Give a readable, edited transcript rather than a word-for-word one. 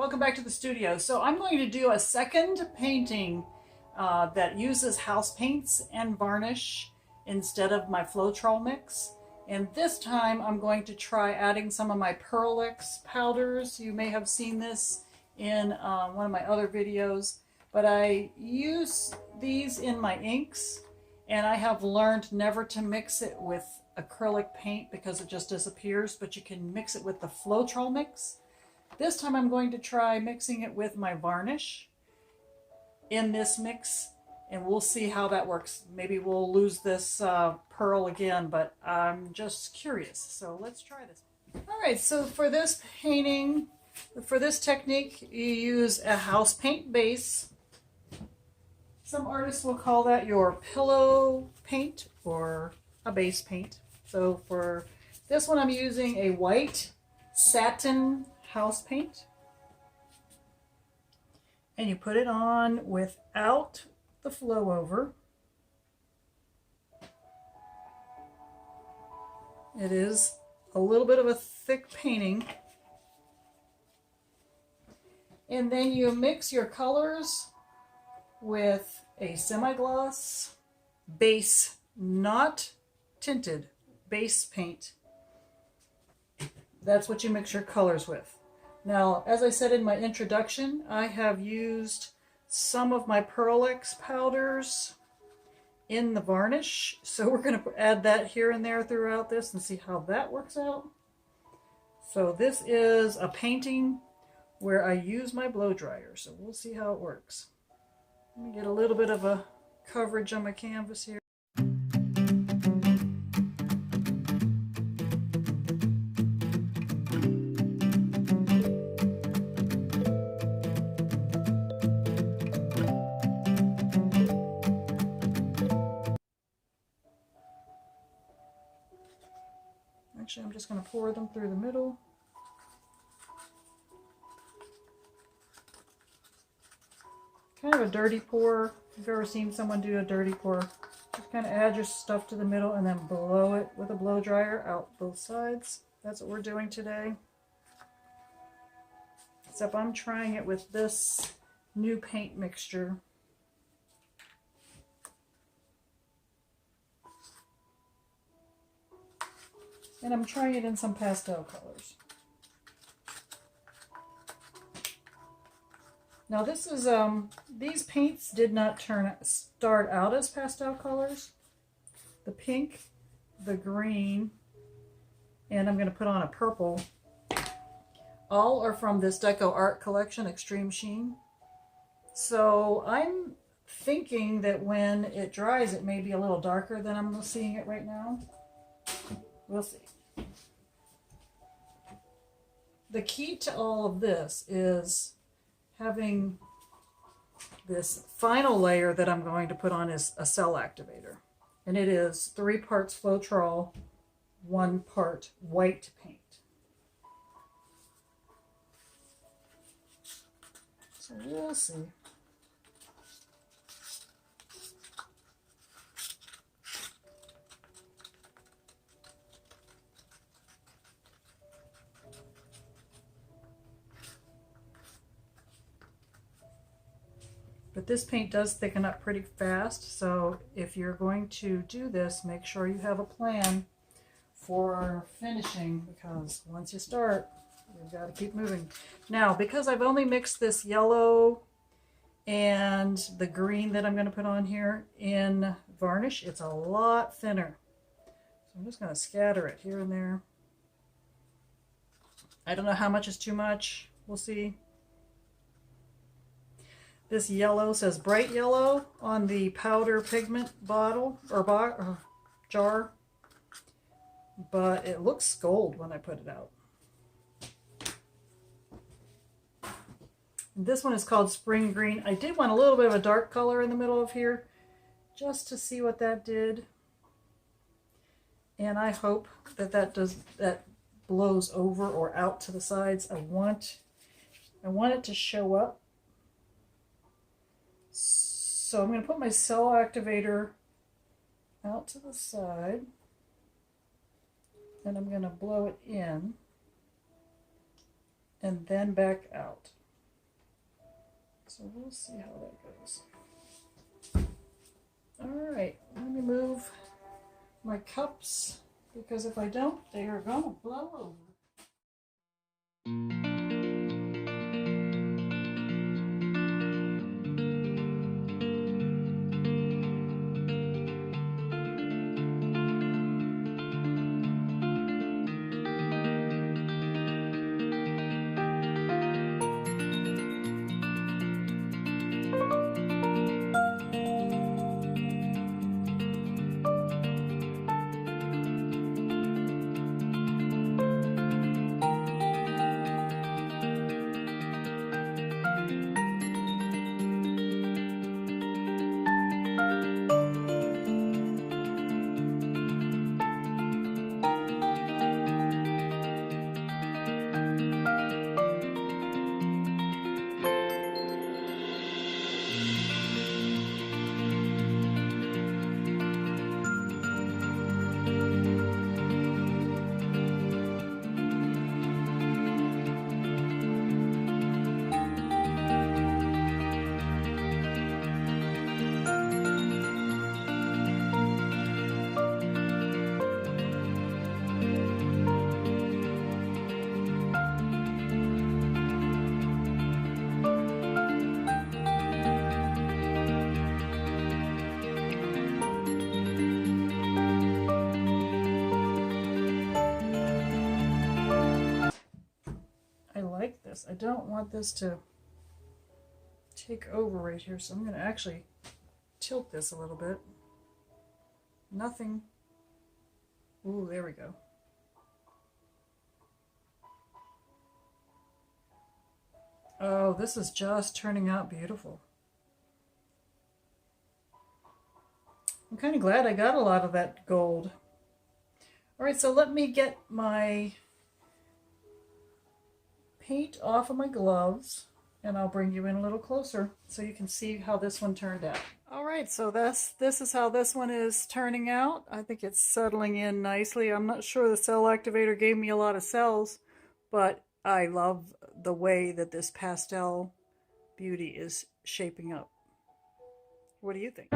welcome back to the studio. So I'm going to do a second painting that uses house paints and varnish instead of my Floetrol mix. And this time I'm going to try adding some of my Acrylics powders. You may have seen this in one of my other videos, but I use these in my inks, and I have learned never to mix it with acrylic paint because it just disappears, but you can mix it with the Floetrol mix. This time I'm going to try mixing it with my varnish in this mix, and we'll see how that works. Maybe we'll lose this pearl again, but I'm just curious. So let's try this. All right, so for this painting, for this technique, you use a house paint base. Some artists will call that your pillow paint or a base paint. So for this one, I'm using a white satin house paint, and you put it on without the flow over. It is a little bit of a thick painting, and then you mix your colors with a semigloss base, not tinted, base paint. That's what you mix your colors with. Now, as I said in my introduction, I have used some of my Acrylics powders in the varnish. So we're going to add that here and there throughout this and see how that works out. So this is a painting where I use my blow dryer. So we'll see how it works. Let me get a little bit of a coverage on my canvas here. Actually, I'm just going to pour them through the middle. Kind of a dirty pour. If you've ever seen someone do a dirty pour, just kind of add your stuff to the middle and then blow it with a blow dryer out both sides. That's what we're doing today. Except I'm trying it with this new paint mixture. And I'm trying it in some pastel colors. Now this is, these paints did not start out as pastel colors. The pink, the green, and I'm going to put on a purple. All are from this Deco Art Collection, Extreme Sheen. So I'm thinking that when it dries, it may be a little darker than I'm seeing it right now. We'll see. The key to all of this is having this final layer that I'm going to put on is a cell activator. And it is 3 parts Floetrol, 1 part white paint. So we'll see. But this paint does thicken up pretty fast, so if you're going to do this, make sure you have a plan for finishing, because once you start, you've got to keep moving. Now, because I've only mixed this yellow and the green that I'm going to put on here in varnish, it's a lot thinner. So I'm just going to scatter it here and there. I don't know how much is too much. We'll see. This yellow says bright yellow on the powder pigment bottle or jar, but it looks gold when I put it out. This one is called Spring Green. I did want a little bit of a dark color in the middle of here just to see what that did. And I hope that that blows over or out to the sides. I want it to show up. So I'm going to put my cell activator out to the side, and I'm going to blow it in and then back out. So we'll see how that goes. All right, let me move my cups because if I don't, they are going to blow over. I don't want this to take over right here, so I'm going to actually tilt this a little bit. Nothing. Ooh, there we go. Oh, this is just turning out beautiful. I'm kind of glad I got a lot of that gold. All right, so let me get my paint off of my gloves and I'll bring you in a little closer so you can see how this one turned out. All right, so this is how this one is turning out. I think it's settling in nicely. I'm not sure the cell activator gave me a lot of cells, but I love the way that this pastel beauty is shaping up. What do you think?